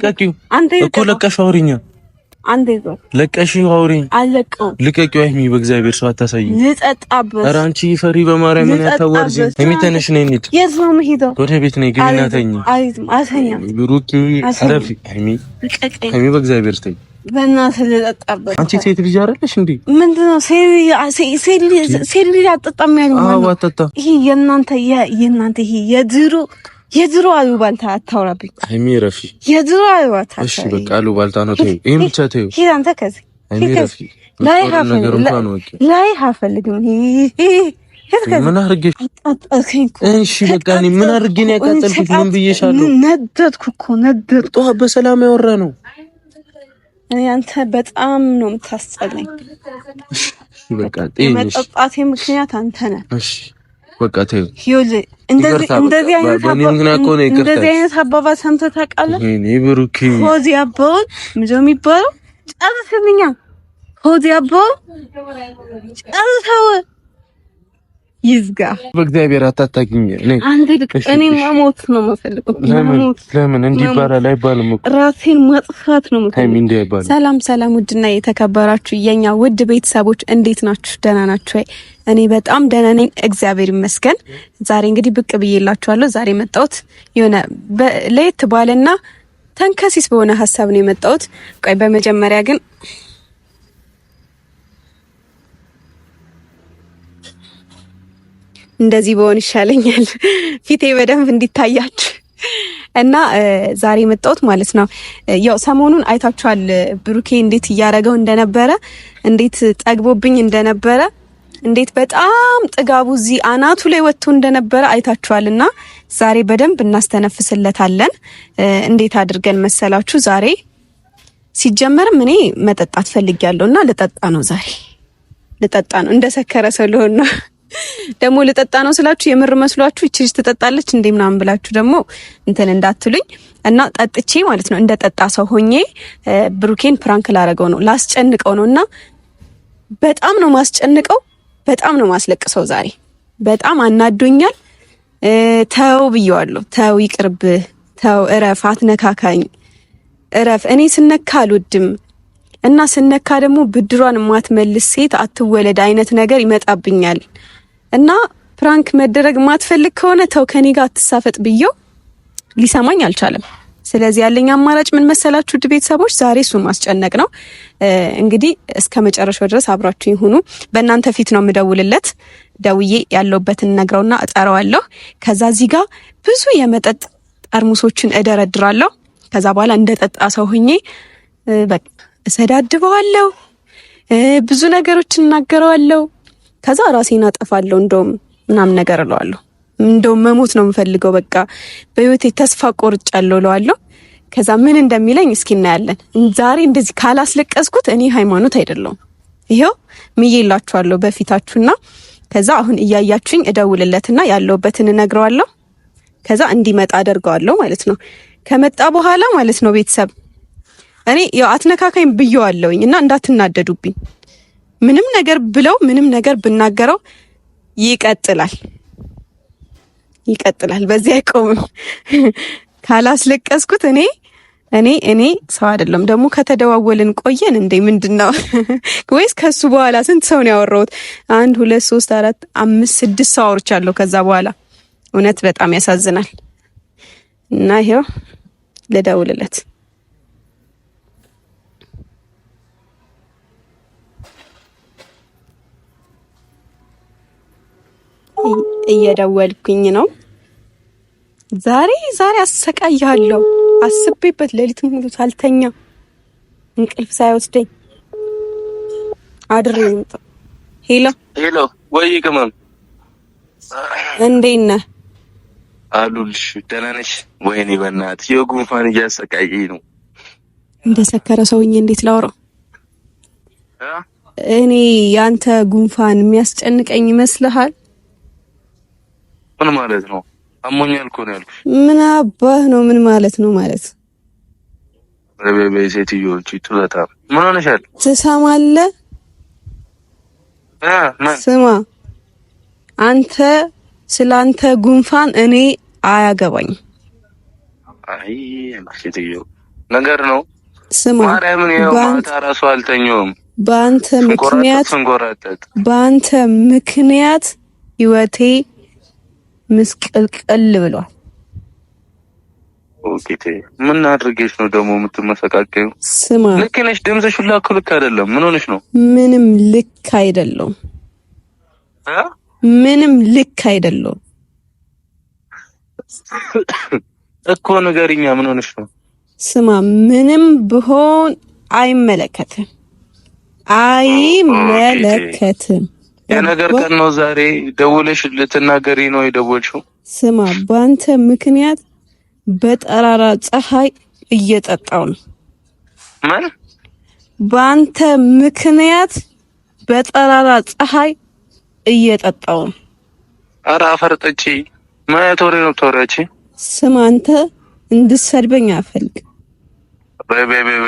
ልቀቂው እኮ ለቀሽ አውሪኝ አንዴ ነው ለቀሽ አውሪኝ አለቀው ልቀቂው አይሚ በእግዚአብሔር ሰው አታሳይ ልጠጣበት ኧረ አንቺ ፈሪ በማርያም ምን ያታወርጂ የሚተነሽ ነኝ እንዴ የት ነው የምሄደው ወደ ቤት ነኝ ግን እናተኝ አሰኛ ብሩክ አረፊ አይሚ አይሚ በእግዚአብሔር ተይ በእናትህ ልጠጣበት አንቺ ሴት ልጅ አይደለሽ እንዴ ምንድነው ሴት ልጅ አጠጣም ያለው ማለት አዎ አጠጣ ይሄ የእናንተ ይሄ የድሮ አሉባልታ አታውራብኝ አይሚ ረፊ የድሮ አሉባልታ እሺ በቃ አሉባልታ ነው ተይው ይሄን ብቻ ተይው ይሄ አንተ ከዚህ አይሚ ረፊ ላይ ሀፈልግም ምን አርገሽ እሺ በቃ እኔ ምን አርገ ነው ያቃጠልኩት ምን ብዬሻለሁ ነደድኩ በሰላም ያወራ ነው እኔ አንተ በጣም ነው የምታስጠላኝ እሺ በቃ ጤንሽ መጠጣቴ ምክንያት አንተ ነህ እሺ በቃ ተይው እንደዚህ አይነት አባባል ሰምተህ ታውቃለህ? እኔ ብሩክ ሆዚ አባው ምንድነው የሚባለው? ጨርስልኛ ሆዚ አባው ጨርሰው ይዝጋ። በእግዚአብሔር አታታግኝ። እኔ መሞት ነው የምፈልገው። ለምን እንዲባል አይባልም እኮ ራሴን ማጥፋት ነው የምፈልገው። ሰላም ውድና የተከበራችሁ የኛ ውድ ቤተሰቦች እንዴት ናችሁ? ደህና ናችሁ ወይ? እኔ በጣም ደህና ነኝ፣ እግዚአብሔር ይመስገን። ዛሬ እንግዲህ ብቅ ብዬላችኋለሁ። ዛሬ መጣሁት የሆነ ለየት ባለና ተንከሲስ በሆነ ሀሳብ ነው የመጣሁት። ቆይ በመጀመሪያ ግን እንደዚህ በሆነ ይሻለኛል ፊቴ በደንብ እንዲታያችሁ እና ዛሬ መጣሁት ማለት ነው። ያው ሰሞኑን አይታችኋል ብሩኬ እንዴት እያረገው እንደነበረ፣ እንዴት ጠግቦብኝ እንደነበረ፣ እንዴት በጣም ጥጋቡ እዚህ አናቱ ላይ ወጥቶ እንደነበረ አይታችኋልና ዛሬ በደንብ እናስተነፍስለታለን። እንዴት አድርገን መሰላችሁ? ዛሬ ሲጀመርም እኔ መጠጣት ፈልጊያለሁና ልጠጣ ነው። ዛሬ ልጠጣ ነው እንደሰከረ ሰው ልሆን ነው። ደግሞ ልጠጣ ነው ስላችሁ የምር መስሏችሁ እቺ ልጅ ትጠጣለች እንዴ ምናምን ብላችሁ ደግሞ እንትን እንዳትሉኝ እና ጠጥቼ ማለት ነው እንደጠጣ ሰው ሆኜ ብሩኬን ፕራንክ ላረገው ነው ላስጨንቀው ነውና በጣም ነው ማስጨንቀው፣ በጣም ነው ማስለቅሰው። ዛሬ በጣም አናዶኛል። ተው ብየዋለሁ። ተው ይቅርብ፣ ተው እረፍ፣ አትነካካኝ፣ እረፍ። እኔ ስነካ አልወድም እና ስነካ ደግሞ ብድሯን ማትመልስ ሴት አትወለድ አይነት ነገር ይመጣብኛል እና ፕራንክ መደረግ ማትፈልግ ከሆነ ተው ከኔ ጋር አትሳፈጥ ብየው ሊሰማኝ አልቻለም። ስለዚህ ያለኝ አማራጭ ምን መሰላችሁ? ውድ ቤተሰቦች ዛሬ እሱን ማስጨነቅ ነው። እንግዲህ እስከ መጨረሻው ድረስ አብራችሁ ይሁኑ። በእናንተ ፊት ነው የምደውልለት። ደውዬ ያለውበትን ነግረውና እጠራዋለሁ። ከዛ እዚህ ጋር ብዙ የመጠጥ ጠርሙሶችን እደረድራለሁ። ከዛ በኋላ እንደጠጣ ሰው ሆኜ በቃ እሰዳድበዋለሁ፣ ብዙ ነገሮችን እናገረዋለሁ። ከዛ ራሴን አጠፋለሁ እንደውም ምናምን ነገር እለዋለሁ። እንደውም መሞት ነው የምፈልገው፣ በቃ በህይወቴ ተስፋ ቆርጫለሁ እለዋለሁ። ከዛ ምን እንደሚለኝ እስኪ እናያለን። ዛሬ እንደዚህ ካላስለቀስኩት እኔ ሃይማኖት አይደለሁም። ይሄው ምዬላችኋለሁ በፊታችሁና ከዛ አሁን እያያችሁኝ እደውልለትና ያለውበትን እነግረዋለሁ። ከዛ እንዲመጣ አደርገዋለሁ ማለት ነው። ከመጣ በኋላ ማለት ነው ቤተሰብ እኔ ያው አትነካካኝ ብየዋለሁኝ እና እንዳትናደዱብኝ። ምንም ነገር ብለው ምንም ነገር ብናገረው ይቀጥላል፣ በዚህ አይቆምም። ካላስለቀስኩት እኔ ሰው አይደለም። ደግሞ ከተደዋወልን ቆየን እንዴ? ምንድነው ወይስ ከሱ በኋላ ስንት ሰው ነው ያወራሁት? 1 2 3 4 5 6 ሰው አውርቻለሁ ከዛ በኋላ። እውነት በጣም ያሳዝናል። እና ይሄው ልደውልለት እየደወልኩኝ ነው። ዛሬ አሰቃያለሁ። አስቤበት ሌሊት ሙሉ ሳልተኛ እንቅልፍ ሳይወስደኝ አድሬ ነው። ሄሎ ወይ ከማን እንዴት ነህ? አሉልሽ ደህና ነሽ? ወይኔ በእናትሽ የጉንፋን እያሰቃየኝ ነው። እንደሰከረ ሰውዬ እንዴት ላውራው? እኔ ያንተ ጉንፋን የሚያስጨንቀኝ ይመስልሃል? ምን ማለት ነው? አሞኛል እኮ ነው ያልኩሽ። ምን አባህ ነው? ምን ማለት ነው ማለት? በቤቤ ሴትዮች ትለታ ምን ሆነሻል? ትሰማለህ? ስማ አንተ ስላንተ ጉንፋን እኔ አያገባኝም። አይ ሴትዮ ነገር ነው። ስማ ማርያምን ማታ ራሱ አልተኛውም። በአንተ ምክንያት ህይወቴ ምስቅልቅል ብሏል። ኦኬ ምን አድርጌሽ ነው ደግሞ የምትመሰቃቀዩ? ስማ ልክ ነሽ። ድምፅሽ ሁላ እኮ ልክ አይደለም። ምን ሆነሽ ነው? ምንም ልክ አይደለም። ምንም ልክ አይደለም እኮ ንገሪኛ። ምን ሆነሽ ነው? ስማ ምንም ብሆን አይመለከትም። የነገር ቀን ነው ዛሬ። ደውለሽ ልትናገሪ ነው የደወልሽው? ስማ ባንተ ምክንያት በጠራራ ፀሐይ እየጠጣው ነው። ምን? ባንተ ምክንያት በጠራራ ፀሐይ እየጠጣው ነው። ኧረ አፈርጠጪ ማለት ወሬ ነው ተወራቺ። ስማ አንተ እንድትሰድበኝ አልፈልግም። በይ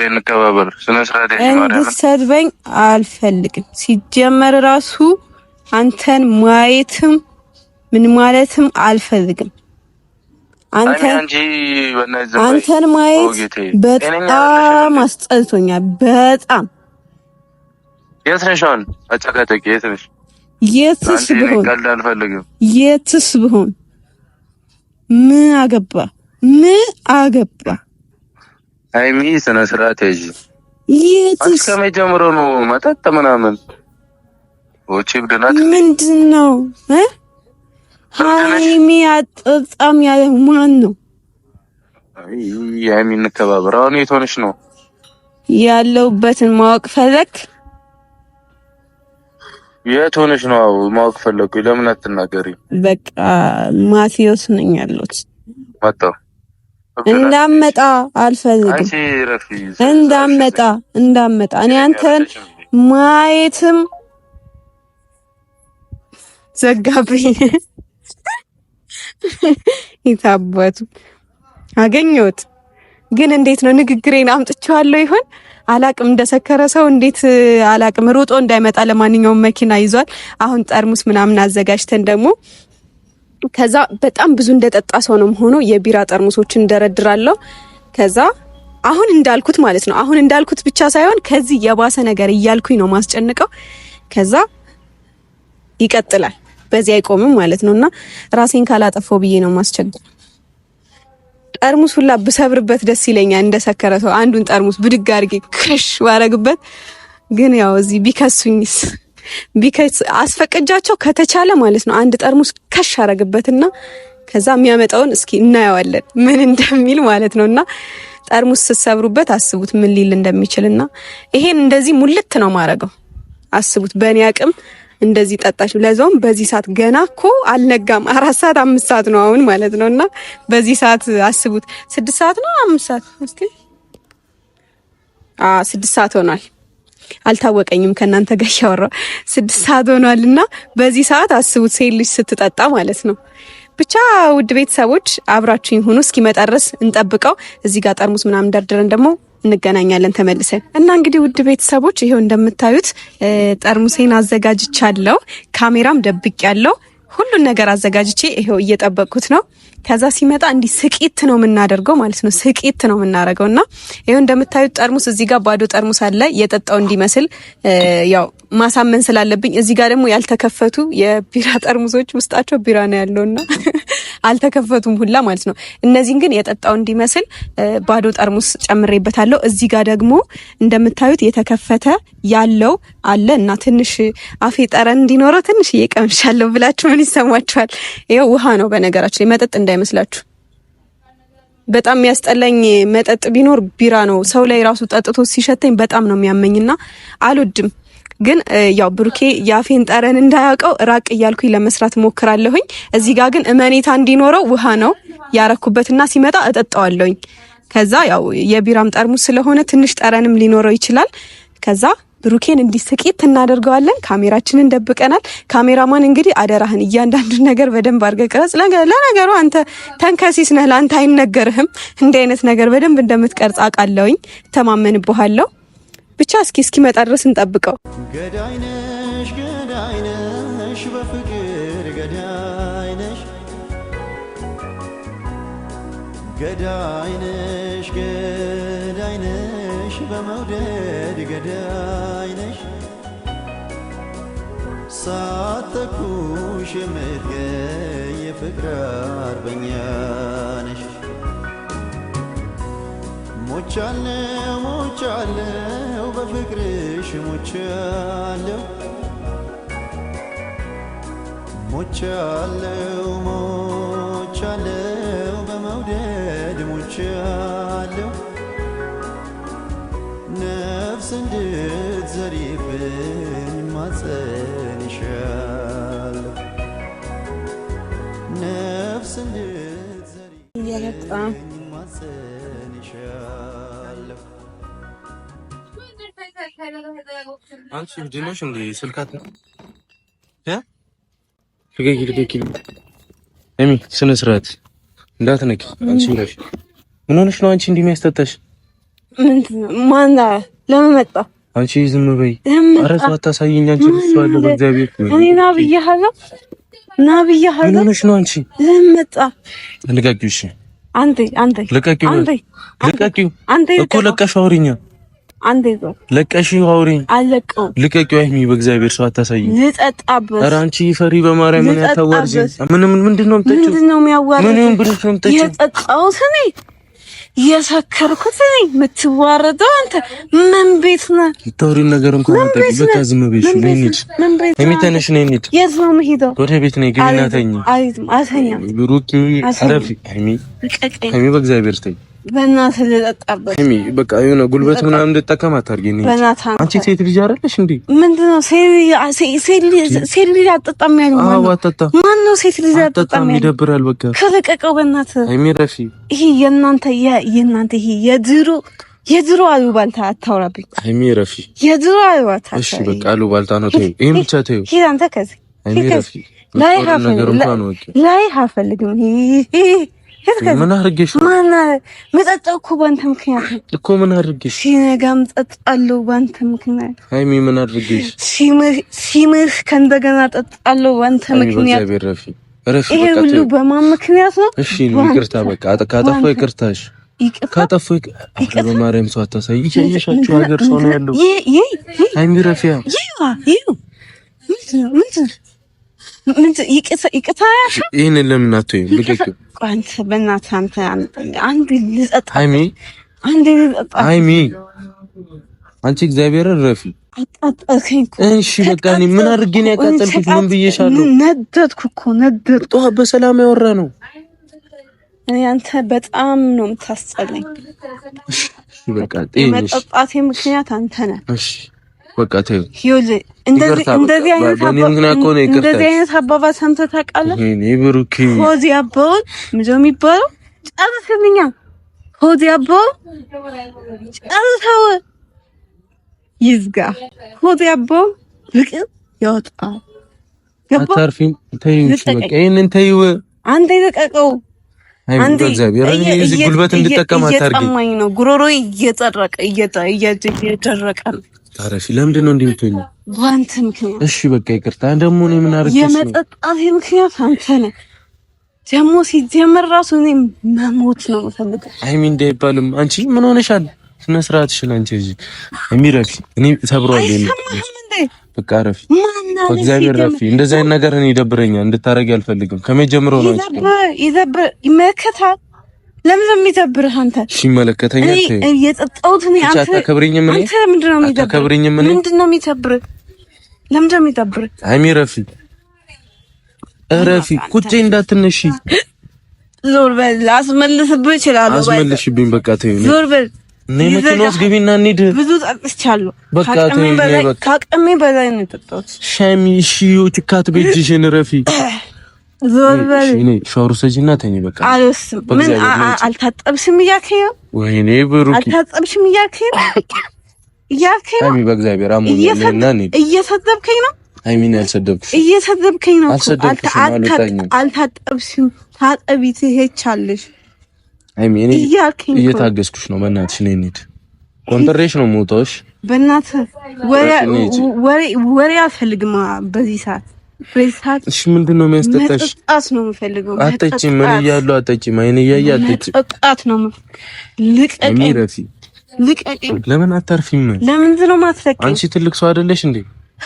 እንከባበር። ስነ ስርዓት እንድትሰድበኝ አልፈልግም። ሲጀመር ራሱ አንተን ማየትም ምን ማለትም አልፈልግም። አንተን ማየት በጣም አስጠልቶኛል። በጣም የት ነሽ አሁን? አጨቃጨቂ የት ነሽ? የትስ ብሆን ምን አገባ? አይሚ ስነ ስርዓት ያዥ። የትስ ከመጀመሩ ነው መጠጥ ምናምን ወጪ ብደናት ምንድነው? ሃይሚ አጣጣም ያለ ማን ነው? ሃይሚ እንከባበር። አሁን የት ሆነሽ ነው? ያለውበትን ማወቅ ፈለክ? የት ሆነሽ ነው? ማወቅ ፈለኩ። ለምን አትናገሪ? በቃ ማቴዎስ ነኝ ያለሁት። መጣሁ። እንዳመጣ አልፈልግም። እንዳመጣ እኔ አንተን ማየትም ዘጋብኝ። ይታባቱ አገኘሁት። ግን እንዴት ነው ንግግሬን አምጥቼዋለሁ ይሆን አላቅም። እንደሰከረ ሰው እንዴት አላቅም። ሮጦ እንዳይመጣ ለማንኛውም መኪና ይዟል። አሁን ጠርሙስ ምናምን አዘጋጅተን ደግሞ ከዛ በጣም ብዙ እንደጠጣ ሰው ነው ሆኖ የቢራ ጠርሙሶችን እንደረድራለሁ። ከዛ አሁን እንዳልኩት ማለት ነው። አሁን እንዳልኩት ብቻ ሳይሆን ከዚህ የባሰ ነገር እያልኩኝ ነው ማስጨንቀው። ከዛ ይቀጥላል። በዚህ አይቆምም ማለት ነውና ራሴን ካላጠፋው ብዬ ነው ማስቸገር። ጠርሙስ ሁላ ብሰብርበት ደስ ይለኛል። እንደሰከረ ሰው አንዱን ጠርሙስ ብድግ አድርጌ ክሽ ዋረግበት። ግን ያው እዚህ ቢከሱኝስ አስፈቅጃቸው ከተቻለ ማለት ነው አንድ ጠርሙስ ከሽ አረግበትና ከዛ የሚያመጣውን እስኪ እናየዋለን ምን እንደሚል ማለት ነውና ጠርሙስ ስትሰብሩበት አስቡት ምን ሊል እንደሚችልና ይሄን እንደዚህ ሙልት ነው ማረገው። አስቡት በእኔ አቅም እንደዚህ ጠጣሽ። ለዛውም በዚህ ሰዓት ገና እኮ አልነጋም። 4 ሰዓት 5 ሰዓት ነው አሁን ማለት ነውና በዚህ ሰዓት አስቡት 6 ሰዓት ነው 5 ሰዓት እስኪ 6 ሰዓት ሆኗል። አልታወቀኝም ከናንተ ጋር ያወራው 6 ሰዓት ሆኗልና በዚህ ሰዓት አስቡት ሴት ልጅ ስትጠጣ ማለት ነው። ብቻ ውድ ቤተሰቦች አብራችሁኝ ሁኑ። እስኪመጣ ድረስ እንጠብቀው። እዚህ ጋር ጠርሙስ ምናምን ደርድረን ደግሞ እንገናኛለን ተመልሰን እና እንግዲህ ውድ ቤተሰቦች ይሄው እንደምታዩት ጠርሙሴን አዘጋጅቻለሁ። ካሜራም ደብቄያለሁ። ሁሉን ነገር አዘጋጅቼ ይሄው እየጠበቅኩት ነው። ከዛ ሲመጣ እንዲህ ስቂት ነው የምናደርገው ማለት ነው። ስቂት ነው የምናደርገውና ይሄው እንደምታዩት ጠርሙስ እዚህ ጋር ባዶ ጠርሙስ አለ የጠጣው እንዲመስል ያው ማሳመን ስላለብኝ እዚህ ጋር ደግሞ ያልተከፈቱ የቢራ ጠርሙሶች ውስጣቸው ቢራ ነው ያለውና አልተከፈቱም ሁላ ማለት ነው። እነዚህን ግን የጠጣው እንዲመስል ባዶ ጠርሙስ ጨምሬበታለሁ። እዚህ ጋር ደግሞ እንደምታዩት የተከፈተ ያለው አለ እና ትንሽ አፌ ጠረን እንዲኖረው ትንሽ እየቀምሻለሁ ብላችሁ ምን ይሰማችኋል? ይሄው ውሃ ነው በነገራችን ላይ መጠጥ እንዳይመስላችሁ። በጣም የሚያስጠላኝ መጠጥ ቢኖር ቢራ ነው። ሰው ላይ ራሱ ጠጥቶ ሲሸተኝ በጣም ነው የሚያመኝና አልወድም። ግን ያው ብሩኬ ያፌን ጠረን እንዳያውቀው ራቅ እያልኩኝ ለመስራት ሞክራለሁኝ። እዚህ ጋር ግን እመኔታ እንዲኖረው ውሃ ነው ያረኩበትና ሲመጣ እጠጣዋለሁኝ። ከዛ ያው የቢራም ጠርሙስ ስለሆነ ትንሽ ጠረንም ሊኖረው ይችላል። ከዛ ብሩኬን እንዲስቂት እናደርገዋለን። ካሜራችንን ደብቀናል። ካሜራማን እንግዲህ አደራህን እያንዳንዱ ነገር በደንብ አድርገህ ቅረጽ። ለነገሩ አንተ ተንከሲስ ነህ፣ ለአንተ አይነገርህም። እንዲህ አይነት ነገር በደንብ እንደምትቀርጽ አውቃለሁኝ፣ ተማመንብሃለሁ። ብቻ እስኪመጣ ድረስ እንጠብቀው። ገዳይነሽ ገዳይነሽ በፍቅር ገዳይነሽ ገዳይነሽ ገዳይነሽ ገዳይ ነሽ ሳትተኩሽ የምትገይ የፍቅር አርበኛ ነሽ ሞቻለሁ ሞቻለሁ በፍቅርሽ ሞቻለሁ ሞቻለሁ ሞቻለሁ በመውደድ ሞቻለሁ ነፍስ እንድትዘሪብኝ ማጸንሻለሁ ነፍስ እንድትዘሪብኝ ማጸንሻለሁ አንቺ ዲኖሽ እንዴ ስልካት ነው ልቀቂ እሚ ስነ ስርዓት እንዳትነኪ አንቺ ነሽ ምን ሆነሽ ነው አንቺ እንዲህ የሚያስጠጣሽ ማንዳ ለምን መጣ አንቺ ዝም በይ ኧረ ሰው አታሳይኝ አንቺ እሱ አለ በእግዚአብሔር እኔ ናብያለሁ ምን ሆነሽ ነው አንቺ ለምን መጣ ልቀቂው እሺ አንተ ልቀቂው እኮ ለቀሽ አውሪኛ አንዴ ነው ለቀሽ አውሪኝ አለቀው ልቀቂው አይሚ በእግዚአብሔር ሰው አታሳይኝ ልጠጣበት ኧረ አንቺ ፈሪ በማርያም ምን ያታወርጂ ምንድነው የምትጠጪው ምንድነው የሚያዋርድ ምንም ብለሽ ነው የምትጠጪው የጠጣሁት እኔ የሰከርኩት እኔ የምትዋረደው አንተ ምን ቤት ነህ የምታወሪውን ነገር እንኳን አትጠጪ በቃ ዝም በይሽ ለኔት የሚተነሽ ነው እንዴ የት ነው የምሄደው ወደ ቤት ነኝ ግቢና ተኝ አተኛም ብሩክ አረፊ አይሚ በእግዚአብሔር ተኝ በእናትህ ልጠጣበት አይሚ በቃ የሆነ ጉልበት ምናምን እንድጠቀም አታርጊኝ አንቺ ሴት ልጅ አይደለሽ እንዴ ምንድነው ሴት ልጅ አጠጣም ያለው ማን ነው ሴት ልጅ አጠጣም ይደብራል በቃ ከለቀቀው በእናትህ አይሚ ረፊ ይሄ የእናንተ ይሄ የድሮ አሉባልታ አታውራብኝ አይሚ ረፊ የድሮ አሉባልታ እሺ በቃ አሉባልታ ነው ተይው ይሄን ብቻ ተይው ሂድ አንተ ከዚህ አይሚ ረፊ ላይ ሀፈልግም ምን አድርጌሽ ማን መጠጣው እኮ ባንተ ምክንያት እኮ ምን አድርጌሽ ሲነጋም ጠጣለሁ ባንተ ምክንያት ሃይሚ ምን አድርጌሽ ሲምህ ከእንደገና ጠጣለሁ ባንተ ምክንያት ረፊ ይሄ ሁሉ በማን ምክንያት ነው እሺ ይቅርታ በቃ ካጠፋው ይቅርታሽ ካጠፋው በማርያም ሰው አታሳይ ይየሻችሁ ሀገር ሰው ነው ያለው ሃይሚ ረፊያ ምን ይቅርታ ይሄን ለምን አትይም ልቀቂው አንተ በእናትህ አንድ ልጠጣ ሃይሚ አንቺ እግዚአብሔር ረፊ አጣጣልከኝ እኮ እሺ በቃ እኔ ምን አድርጌ ነው ያቃጠልኩት ምን ብዬሻለሁ ነደድኩ እኮ በሰላም ያወራ ነው እኔ አንተ በጣም ነው የምታስጠላኝ እሺ በቃ ጤንሽ መጠጣቴ ምክንያት አንተ ነህ እሺ በቃ ተይው እንደዚህ አይነት አባባል ሰምተህ ታውቃለህ? እኔ ብሩክ ሆዚ አባው ምንድነው የሚባለው? ጨርሰልኛ ሆዚ አባው ጨርሰው ይዝጋ ሆዚ አባው ፍቅር ያወጣል። አታርፊም ተይው በቃ ይሄንን ተይው አንተ ይለቀቀው አንተ እግዚአብሔር እዚህ ጉልበት እንድጠቀም አታርጊ እየጠማኝ ነው ጉሮሮዬ እየጠረቀ እየደረቀ ነው ታረፊ ለምንድን ነው እንደምትሆኝ ባንተ ምክንያት እሺ በቃ ይቅርታ ደግሞ ነው ምን አርገሽ የመጠጣቴ ምክንያት አንተ ነህ ደግሞ ሲጀመር ራሱ እኔ መሞት ነው የምፈልገው አይሚ እንዳይባልም አንቺ ምን ሆነሻል ስነ ስርዓትሽን አንቺ እዚህ የሚረፊ እኔ ሰብሯል በቃ ረፊ እግዚአብሔር ረፊ እንደዛ አይነት ነገር እኔ ይደብረኛል እንድታረጊ አልፈልግም ከመጀመሪያው ነው ይደብር ይመከታል ለምን የሚደብርህ አንተ እሺ መለከተኛል የጠጣሁት እኔ አንተ አታከብሪኝም እኔ አንተ ምንድነው የሚደብርህ ለምንድነው የሚደብርህ አይሚ ረፊ ቁጭ እንዳትነሺ ዞር በል አስመልስብህ እችላለሁ አስመልሽብኝ በቃ ተይው ዞር በል ነይ መኪናስ ግቢና እንሂድ ብዙ ጠጥቻለሁ በቃ ተይው በቃ ከአቅሜ በላይ ነው የጠጣሁት ሻሚ ሺዮ ትካት በእጅሽን ረፊ ዞር በል እኔ ሻወር ሰጂና ተኝ በቃ አልወስም ምን አልታጠብሽም እያልከኝ ነው ወይኔ ብሩክ አልታጠብሽም እያልከኝ ነው አይሚ በእግዚአብሔር አሞኛልና ነኝ እየሰደብከኝ ነው አይሚን ያልሰደብኩሽ እየሰደብከኝ ነው አልታጠብሽም ታጠቢ ትሄቻለሽ አይሚ እኔ እየታገስኩሽ ነው በእናትሽ ነኝ እንሂድ ኮንትሬሽ ነው ሞቶሽ በእናትህ ወሬ አልፈልግም በዚህ ሰዓት እሺ ምንድነው የሚያስጠጣሽ? መጠጣት ነው የምፈልገው። አጠጪ ምን እያሉ አጠጪ ማይነ ያያ አጠጪ መጠጣት ነው ልቀቀኝ። የሚረፊ ልቀቀኝ። ለምን አታርፊም? ለምንድን ነው ማትለቀኝ? አንቺ ትልቅ ሰው አይደለሽ እንዴ?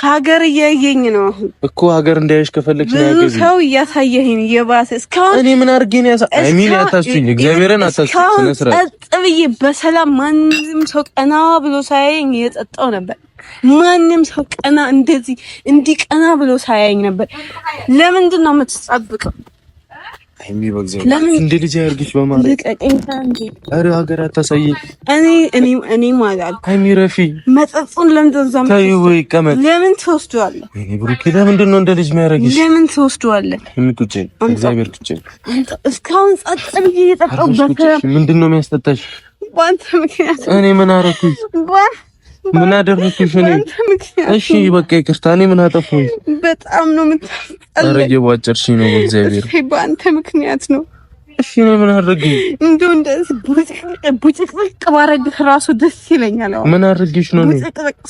ሀገር እያየኝ ነው እኮ ሀገር እንዳይሽ ከፈለግሽ ነው ያገኝ። ሰው እያሳየኝ የባሰ እስካሁን እኔ ምን አድርጌ ነው አይሚን ያታስቱኝ? እግዚአብሔርን አታስቱኝ። ስነ ስርዓት ጸጥ ብዬ በሰላም ማንም ሰው ቀና ብሎ ሳያየኝ እየጠጣው ነበር። ማንም ሰው ቀና እንደዚህ እንዲቀና ብሎ ሳያየኝ ነበር። ለምንድን ነው የምትጠብቀው? አይሚ በእግዚአብሔር እንደ ልጅ አድርግሽ በማለት ልቀቀኝ። ታንጂ አረ ሀገር አታሳይኝ። እኔ ማለት አይሚ ረፊ መጠጡን ለምንድን ነው ታዩ ወይ ቀመጥ ለምን ትወስደዋለህ? እኔ ብሩኬ ለምንድን ነው እንደ ልጅ የሚያደርግሽ? ለምን ትወስደዋለህ? ቁጭ እግዚአብሔር ቁጭ እስካሁን ጸጥ ብዬ እየጠጣሁበት ምንድን ነው የሚያስጠጣሽ? በአንተ ምክንያት እኔ ምን አደረኩኝ? ምን አደረኩሽ? እሺ በቃ ይቅርታ። እኔ ምን አጠፋሁኝ? በጣም ነው የምታስጠላኝ። ኧረ እየቧጨርሽኝ ነው በእግዚአብሔር። በአንተ ምክንያት ነው። እሺ እኔ ምን አደረግኝ? እንደው እንደዚህ ቡጭቅጭቅ ባረግህ ራሱ ደስ ይለኛል። ምን አደረግሽ ነው?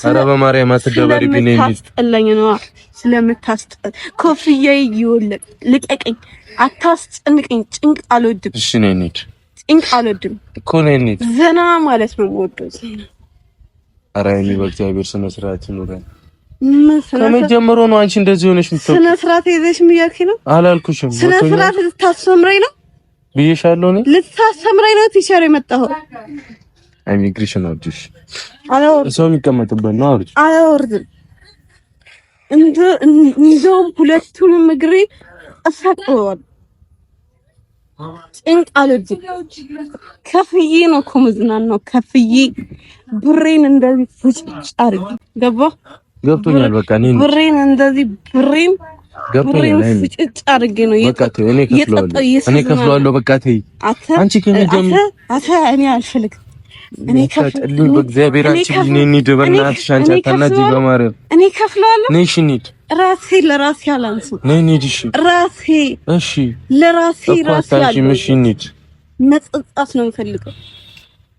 ኧረ በማርያም አትደበሪብኝ። እኔ ታስጠላኝ ነው ስለምታስጠላ። ኮፍያዬ ይወለቅ። ልቀቀኝ። አታስጨንቀኝ። ጭንቅ አልወድም። እሺ ነይ እንሂድ። ጭንቅ አልወድም እኮ ነይ እንሂድ። ዘና ማለት ነው የምወደው። ኧረ እኔ በእግዚአብሔር ስነ ስርዓት ይኖራል። ከመጀመሩ ነው አንቺ እንደዚህ ሆነሽ የምትወጪው። ስነ ስርዓት ይዘሽ ምን ያልከኝ ነው? አላልኩሽም። ስነ ስርዓት ልታስተምረኝ ነው ብዬሻለሁ። እኔ ልታስተምረኝ ነው ቲቸር የመጣኸው? ኢሚግሬሽን አውርጅሽ። አላወርድም። ሰው የሚቀመጥበት ነው። አውርጅ። አላወርድም። እንደውም ሁለቱንም እግሬ አሳቅበዋል። ጭንቅ አልወድም። ከፍዬ ነው እኮ መዝናናው። ከፍዬ ብሬን እንደዚህ ፍጭጭ አድርጌ ገብቶኛል። በቃ እኔ ብሬን እንደዚህ ብሬን ፍጭጭ አድርጌ ነው እኔ ከፍለዋለሁ። በቃ ተይ አንቺ ከመጀመሩ እኔ አልፈልግም። እኔ ከፍለዋለሁ። በእግዚአብሔር አንቺ ልጅ ነኝ። ደበናትሽ አንቺ አታናጂ በማርያም እኔ ከፍለዋለሁ። ነይ እሺ እንሂድ። ራሴ ለራሴ አላንስም። ነይ እንሂድ። እሺ ራሴ እሺ ለራሴ ራሴ አላንስም። እሺ እንሂድ። መጠጣት ነው የምፈልገው።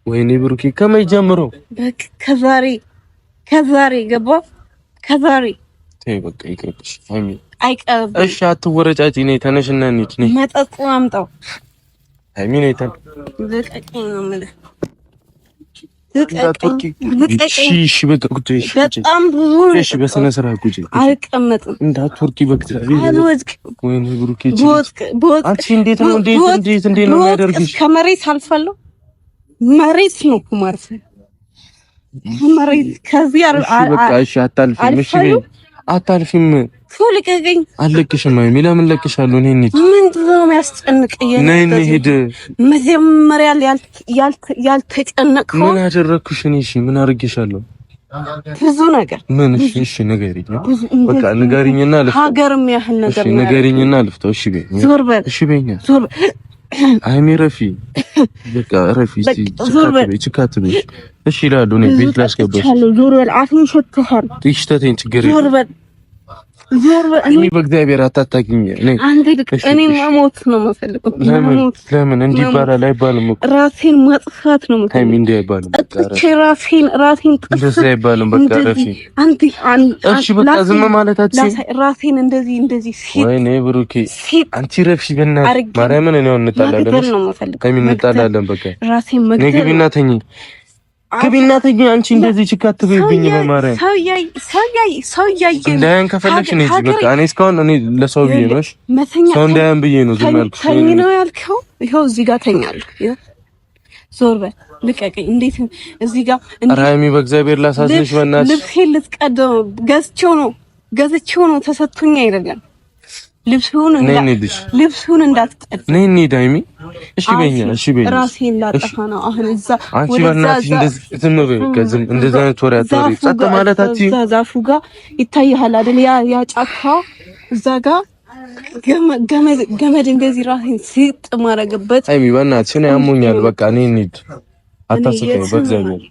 ወይኔ ብሩኬ ከመጀመሩ በቃ ከዛሬ ገባ ከዛሬ ተይ በቃ ይቅርብሽ። ፋሚ አይቀርም። እሺ አትወረጫጭ። ነይ ተነሽና እንሂድ። ነይ መጠጥ አምጣው። ፋሚ ነይ ተን ልቀቀኝ ነው የምልህ። እሺ በቃ ቁጭ። በጣም ብዙ እሺ በስነ ስርዓት ቁጭ። አልቀመጥም። እንዳትወርቂ በእግዚአብሔር። አልወድቅም። ወይኔ ብሩኬ ቦት አንቺ እንዴት ነው የሚያደርግሽ? ከመሬት አልፋለሁ። መሬት ነው እኮ ማለት ነው። መሬት ከዚህ በቃ እሺ አታልፊም። እሺ አታልፊም። ልቀቀኝ። አልለቅሽም። ለምን ለቅሻለሁ? እኔ እንሂድ። ምንድን ነው የሚያስጨንቀኝ? ነይ እንሂድ። መጀመሪያ ያልተጨነቅኸው ምን አደረግኩሽ? እኔ እሺ ምን አድርጌሻለሁ? ብዙ ነገር። ምን? እሺ ንገሪኝ። በቃ ንገሪኝና ልፍታ። ሀገርም ያህል ነገር ነው። ንገሪኝና ልፍታ። እሺ በይኝ። ዞር በል። እሺ በይኝ። ዞር በል። አይሚ ረፊ በቃ ረፊ ችካት በይ። እሺ ይላሉ። እኔ ቤት ላስገባሽ። ዞር በል። አፍን ሸትሃል። ትሽተተኝ ችግር ዞር በል። እኔ በእግዚአብሔር አታታቂኝ። እኔ መሞት ነው የምፈልገው። ለምን እንዲህ ይባላል? አይባልም እኮ ራሴን ማጥፋት ነው የምፈልገው። ታይም እንዲህ አይባልም። ራሴን እንደዚህ አይባልም። በቃ ረፊ እሺ በቃ ዝም ማለታችን ራሴን እንደዚህ ሲት ወይኔ ብሩኬ አንቺ ረፊ በእናትህ ማርያምን እኔው እንጣላለን። ታይም እንጣላለን። በቃ ራሴን መግደል ነው። ግቢና ተኝ ግቢና ተኝ። አንቺ እንደዚህ ችካት ትበይብኝ በማርያም ሰው ያይ እንዳያን ከፈለግሽ ነው እዚህ በቃ እኔ እስካሁን እኔ ለሰው ብዬ ነው ሰው እንዳያን ብዬ ነው ዝም ያልኩሽ። ተኝ ነው ያልከው። ይኸው እዚህ ጋር ተኛለሁ። ዞር በል ልቀቀኝ። እንዴት እዚህ ጋር ራይሚ በእግዚአብሔር ላሳዝንሽ በእናትሽ። ልብሴን ልትቀደው ገዝቼው ነው ተሰጥቶኝ አይደለም። ልብሱን እንዳትቀድ ነይ እንሂድ። አይሚ እሺ በኛ እሺ በኛ ራሴን ላጠፋ ነው አሁን። እዛ አንቺ በእናትሽ እንደዚህ ዝም በይ። ከዝም እንደዛ አይነት ወሬ አትወሪ። ጸጥ ማለታችሁ ዛፉ ጋር ይታይሃል አይደል? ያ ጫካ እዛ ጋር ገመድ እንደዚህ ራሴን ሲጥ ማረግበት። አይሚ በእናትሽ ነው ያሞኛል። በቃ ነይ እንሂድ። አታስቀኝ በእግዚአብሔር።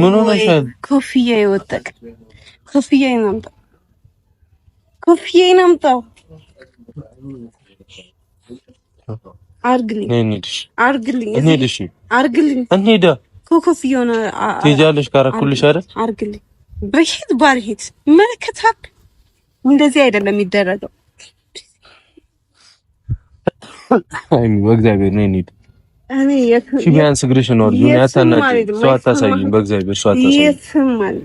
ምን ሆነሻል? ኮፍያ ይወጣቅ። ኮፍያዬን አምጣው። አርግልኝ። እንሂድ። ኮፍያውን ትሄጃለሽ ካረኩልሽ አይደል? አርግልኝ። በሂድ ባልሂድ መለከታክ። እንደዚህ አይደለም የሚደረገው። አይሚ በእግዚአብሔር ነው። እንሂድ። እኔ ቢያንስ እግርሽን ነው አርጁ ያታናጭ ሰው አታሳይኝ በእግዚአብሔር ሰው አታሳይኝ የትማል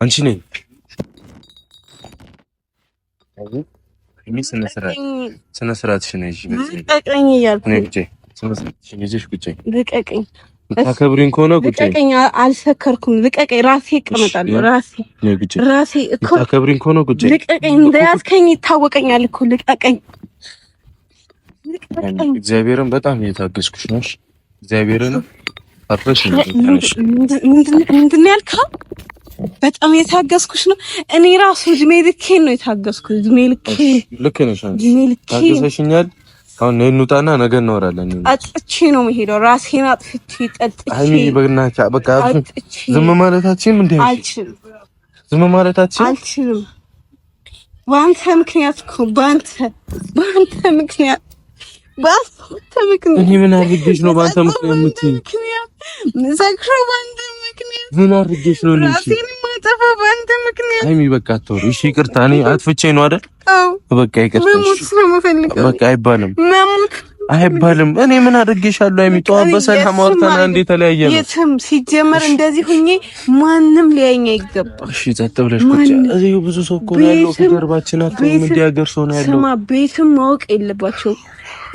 አንቺ ነኝ ስነ ስርዓትሽን ነሽ ልቀቀኝ እያልኩ ስነ ስርዓትሽን ይዘሽ ቁጭ ልቀቀኝ ታከብሪኝ ከሆነ ቁጭ ልቀቀኝ አልሰከርኩም ልቀቀኝ ራሴ እቀመጣለሁ ራሴ እኮ ታከብሪኝ ከሆነ ቁጭ ልቀቀኝ እንደያዝከኝ ይታወቀኛል እኮ ልቀቀኝ እግዚአብሔርን በጣም እየታገስኩሽ ነው እግዚአብሔርን አፍረሽ ምንድን ያልከው በጣም የታገስኩሽ ነው እኔ ራሱ እድሜ ልኬን ነው የታገስኩት እድሜ ልኬን ልክ ነሽ ታገሰሽኛል አሁን እንውጣና ነገ እናወራለን አጥቼ ነው የምሄደው ራሴን አጥፍቼ ጠጥቼ አይሚ በግናቻ በቃ ዝም ማለታችን እንዴ አልችልም ዝም ማለታችን አልችልም ባንተ ምክንያት እኮ ባንተ ምክንያት እኔ ምን አድርጌሽ ነው ባንተ ምክንያት ምዘክረው ባንተ ምክንያት ምን አድርጌሽ ነው ልጅ ራሴን ማጠፋ ባንተ ምክንያት አይሚ በቃ ተወው እሺ ይቅርታ እኔ አጥፍቼ ነው አይደል በቃ ይቅርታ መሞት ነው የምፈልገው በቃ አይባልም መሞት አይባልም እኔ ምን አድርጌሻለሁ አይሚ ጠዋት በሰላም አውርተና እንዴት ተለያየ ነው የትም ሲጀመር እንደዚህ ሆኜ ማንም ሊያየኝ አይገባም እሺ ጸጥ ብለሽ ቁጭ እዚሁ ብዙ ሰው እኮ ነው ያለው ከጀርባችን አጥተው እንዲያገር ሰው ነው ያለው ስማ ቤትም ማወቅ የለባቸው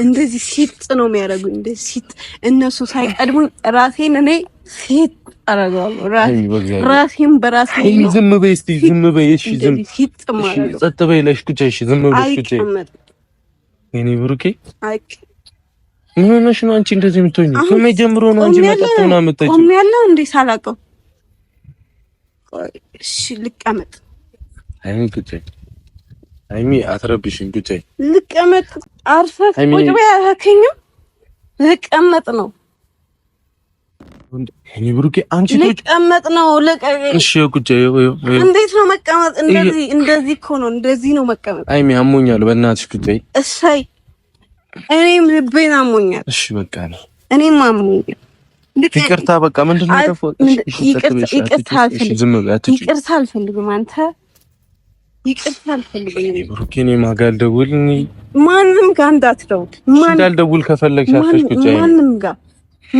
እንደዚህ ሲጥ ነው የሚያደርጉኝ እንደዚህ ሲጥ እነሱ ሳይቀድሙኝ ራሴን እኔ ሲጥ አረጋለሁ ራሴን በራሴ ዝም በይ እስቲ ዝም በይ እሺ ዝም ሲጥ ማለት ጸጥ በይ ለሽ ቁጭ እሺ ዝም ብለሽ ቁጭ እኔ ብሩኬ ምን ሆነሽ ነው አንቺ እንደዚህ የምትሆኚ ከመጀመሩ ነው አንቺ መጣጥና መጣች ቆም ያለው እንዴ ሳላቀው እሺ ልቀመጥ አይሚ ቁጭ አይሚ አትረብሽኝ ቁጭ ልቀመጥ አርፈህ ቁጭ በይ አልከኝም ልቀመጥ ነው እኔ ብሩኬ አንቺ ልቀመጥ ነው ልቀቀኝ እሺ ቁጭ እንዴት ነው መቀመጥ እንደዚህ እኮ ነው እንደዚህ ነው መቀመጥ አይሚ አሞኛል በእናትሽ ቁጭ እሰይ እኔም ልቤን አሞኛል እሺ በቃ ነው እኔም አሞኛል ይቅርታ በቃ ምንድነው ተፈው ይቅርታ አልፈልግም አንተ ይቅርታ አልፈልግም እኔ ብሩኬ እኔ ማጋል ደውልኝ ማንም ጋር እንዳትደውል እንዳልደውል ከፈለግሽ አትሽ ቁጭ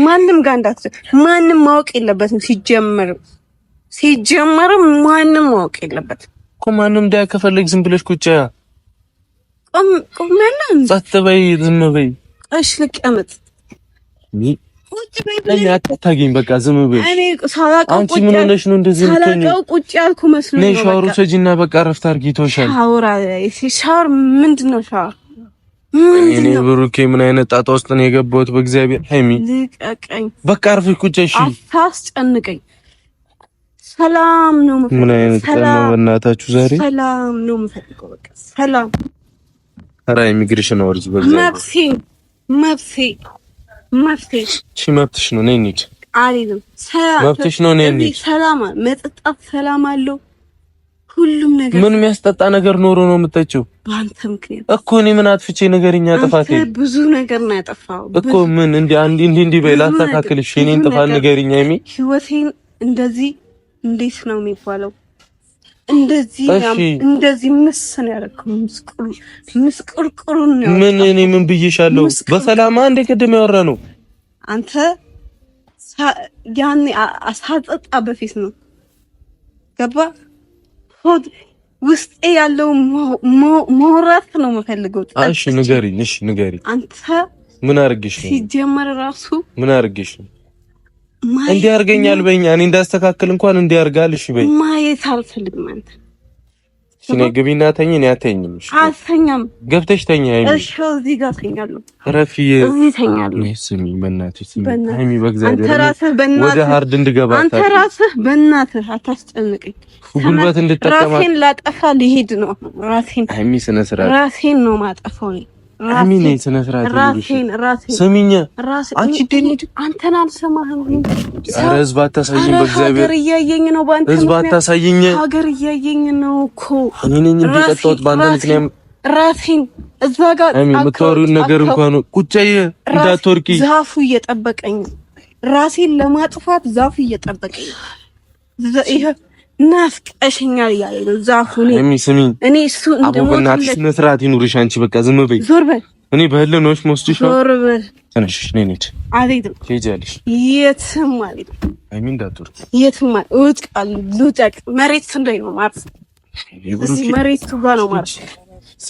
ማንም ጋር እንዳትደውል ማንም ማወቅ የለበትም ሲጀመርም ማንም ማወቅ የለበትም እኮ ማንም እንዳያ ከፈለግ ዝም ብለሽ ቁጭ ቆም ያለው ጸጥ በይ ዝም በይ እሺ ልቀመጥ ቁጭ በይ እኔ አታታጊኝ በቃ ዝም በይ እኔ ሳላቀው አንቺ ምን ሆነሽ ነው እንደዚህ የምትሆኚ ሳላቀው ቁጭ ያልኩ መስሎኝ ነው ሻወር ውሰጂና በቃ ረፍት አድርጊ ተውሻል ሻወር ምንድነው ሻወር እኔ ብሩኬ ምን አይነት ጣጣ ውስጥ ነው የገባሁት በእግዚአብሔር ሃይሚ ልቀቀኝ በቃ አርፈሽ ቁጭ እሺ አታስጨንቀኝ ሰላም ነው የምፈልገው ምን አይነት ቀን ነው በእናታችሁ ዛሬ ሰላም ነው የምፈልገው በቃ ሰላም ኧረ ኢሚግሬሽን ወርዝ በእግዚአብሔር መብቴ እሺ መብትሽ ነው ነኝ እንጂ አይደለም መብትሽ ነው ነኝ እንጂ ሰላም መጠጣት ሰላም አለው ሁሉም ነገር ምን የሚያስጠጣ ነገር ኖሮ ነው የምትጠጪው በአንተ ምክንያት እኮ እኔ ምን አጥፍቼ ነገርኛ ጥፋቴ ብዙ ነገር ነው ያጠፋው እኮ ምን እንዲህ በይ ላስተካክልሽ እኔን ጥፋት ንገሪኝ አይሚ ህይወቴን እንደዚህ እንዴት ነው የሚባለው እንደዚህ ምስን ያደረኩ ምስቁርቁሩን ነው ምን እኔ ምን ብዬሻለሁ በሰላም አንዴ ቀደም ያወራ ነው አንተ ያኔ አሳጠጣ በፊት ነው ገባ ውስጤ ያለው ማውራት ነው የምፈልገው እሺ ንገሪኝ አንተ ምን አርግሽ ነው ሲጀመር ራሱ ምን አርግሽ ነው እንዲያርገኛል በእኛ እኔ እንዳስተካክል እንኳን እንዲያርጋል እሺ በይ ማየት አልፈልግም አንተ እኔ ግቢና ተኝ እኔ አተኝም እሺ አልተኛም ገብተሽ ተኝ አይሚ እሺ እዚህ ጋር ተኛለሁ ረፊዬ እዚህ ተኛለሁ ስሚ በእናትሽ አይሚ በእግዚአብሔር አንተ ራስህ በእናትህ ወደ ሃርድ እንድገባ አንተ ራስህ በእናትህ አታስጨንቀኝ ጉልበት እንድትጠቀም ራሴን ላጠፋ ልሄድ ነው አይሚ ስነ ስርዓት ራሴን ነው ማጠፋው ነው አይሚ ነኝ ስነ ስርዓት ራሴን ስሚኝ አንቺ ደንድ አንተን አልሰማህም ኧረ ህዝብ አታሳይኝ በእግዚአብሔር ሀገር እያየኝ ነው ባንተ ህዝብ አታሳይኝ ሀገር እያየኝ ነው እኮ እኔ ነኝ እንዲቀጣውት ባንተ ምክንያት ራሴን እዛ ጋር የምታወሪውን ነገር እንኳን ቁጭዬ እንዳትወርቂ ዛፉ እየጠበቀኝ ራሴን ለማጥፋት ዛፉ እየጠበቀኝ ይሄ ናፍቀሽኛል ያለ ዛፉ ነው ስሚኝ እኔ እሱ እንደሞት በእናትሽ ስነ ስርዓት ይኑርሽ አንቺ በቃ ዝም በይ ዞር በል እኔ በህልኖች ሞስቲሽ ነው ተነሽ ነኝ ነኝ አልሄድም ትሄጃለሽ የትም አልሄድም አይሚን እንዳትወር የትም እወጥቃል ልውጠቅ መሬት እንደይ ነው ማርስ እዚህ መሬቱ ጋር ነው ማርስ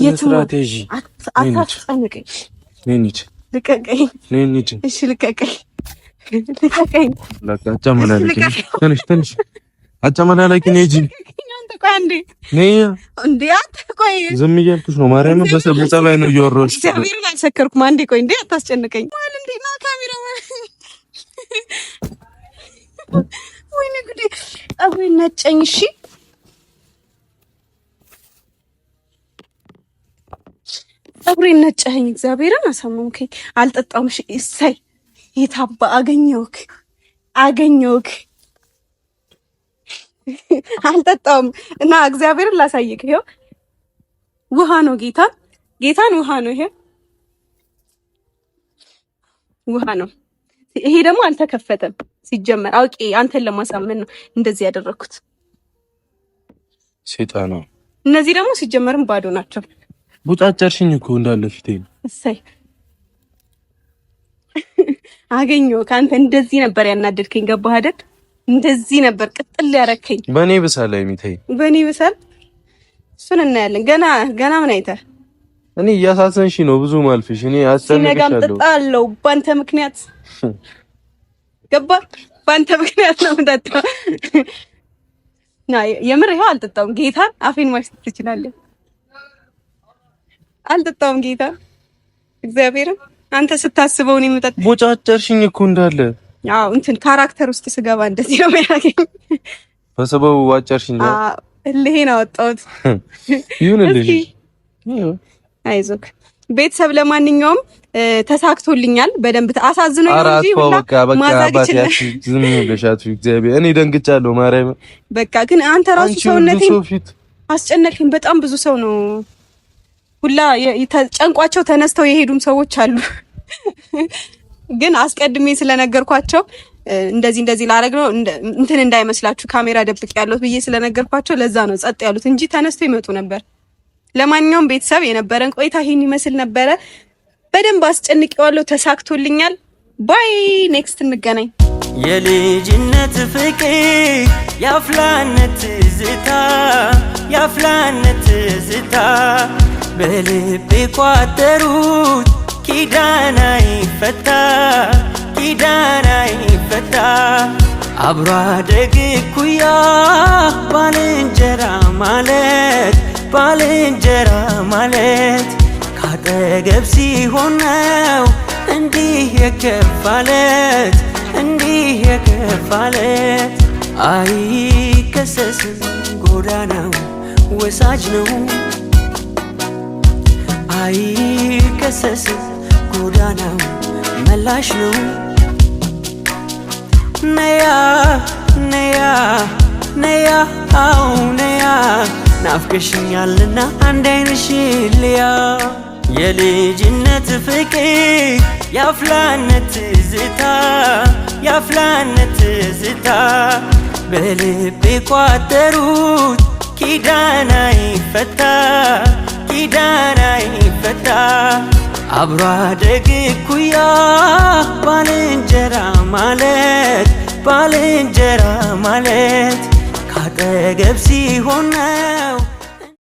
የትም አታስጨንቀኝ ነኝ ነኝ ልቀቀኝ ነኝ ነኝ እሺ ልቀቀኝ ልቀቀኝ አጫመላለኝ ተነሽ አጫመላለኝ ነጂ አንተ ቆይ እንዴ አንተ ቆይ ዝም እያልኩሽ ነው ማርያምን በጸባይ ነው እያወራሁሽ እግዚአብሔርን አልሰከርኩም አንዴ ቆይ እንዴ አታስጨንቀኝ ማን እንዴ ና ካሜራ ወይኔ ጉዴ አሁን ነጨኝ እሺ ፀጉሬን ነጨኸኝ እግዚአብሔርን አሳመምከኝ አልጠጣሁም እሺ እሰይ የታባ አገኘሁክ አልጠጣሁም እና እግዚአብሔርን ላሳይክ ይሄው ውሃ ነው ጌታን ውሃ ነው ይሄ ውሃ ነው ይሄ ደግሞ አልተከፈተም ሲጀመር አውቄ አንተን ለማሳመን ነው እንደዚህ ያደረኩት ሰይጣን ነው እነዚህ ደግሞ ሲጀመርም ባዶ ናቸው ቡጣጫርሽኝ እኮ እንዳለ ፊቴ እሰይ አገኘው ካንተ እንደዚህ ነበር ያናደድከኝ ገባህ አይደል እንደዚህ ነበር ቅጥል ያረከኝ በኔ ብሳል አይሚታይ በኔ ብሳል እሱን እናያለን ገና ምን አይተህ እኔ እያሳሰንሽ ነው ብዙ ማልፍሽ እኔ አስተነግሻለሁ ተጣጣለው ባንተ ምክንያት ገባ ባንተ ምክንያት ነው የምጠጣው ና የምር ይሄው አልጠጣውም ጌታን አፌን ማሽተት ትችላለህ አልጠጣውም ጌታን እግዚአብሔርን አንተ ስታስበው ነው የምጠጣው ቦጫጨርሽኝ እኮ እንዳለ ያው እንትን ካራክተር ውስጥ ስገባ እንደዚህ ነው የሚያደርገኝ በሰበው ዋጨርሽኝ እልሄን አወጣሁት ይሁንልሽ አይዞክ ቤተሰብ ለማንኛውም ተሳክቶልኛል በደንብ አሳዝኖኝ ነው እንጂ በቃ ዝም ብለሻት እግዚአብሔር እኔ ደንግጫለሁ ማርያም በቃ ግን አንተ ራሱ ሰውነቴን አስጨነቅኝ በጣም ብዙ ሰው ነው ሁላ ጨንቋቸው ተነስተው የሄዱም ሰዎች አሉ ግን አስቀድሜ ስለነገርኳቸው እንደዚህ ላረግ ነው እንትን እንዳይመስላችሁ ካሜራ ደብቅ ያለው ብዬ ስለነገርኳቸው ለዛ ነው ጸጥ ያሉት እንጂ ተነስተው ይመጡ ነበር ለማንኛውም ቤተሰብ የነበረን ቆይታ ይሄን ይመስል ነበረ በደንብ አስጨንቄዋለሁ ተሳክቶልኛል ባይ ኔክስት እንገናኝ የልጅነት ፍቅር ያፍላነት ዝታ በልቤ ቋጠሩት ኪዳና ይፈታ አብሮ አደግ ኩያ ባልንጀራ ማለት ካጠገብ ሲሆን ነው እንዲህ የከፋለት አይከሰስም ጎዳናው ወሳጅ ነው አይከሰስም ጎዳናው መላሽ ነው ነያ ናፍቀሽኛልና አንድ አይንሽ ልያ የልጅነት ፍቅር ያፍላነት ዝታ በልቤ ቋጠሩት ኪዳና ይፈታ አብሮ አደግ ኩያ ባልንጀራ ማለት ካጠገብ ሲሆን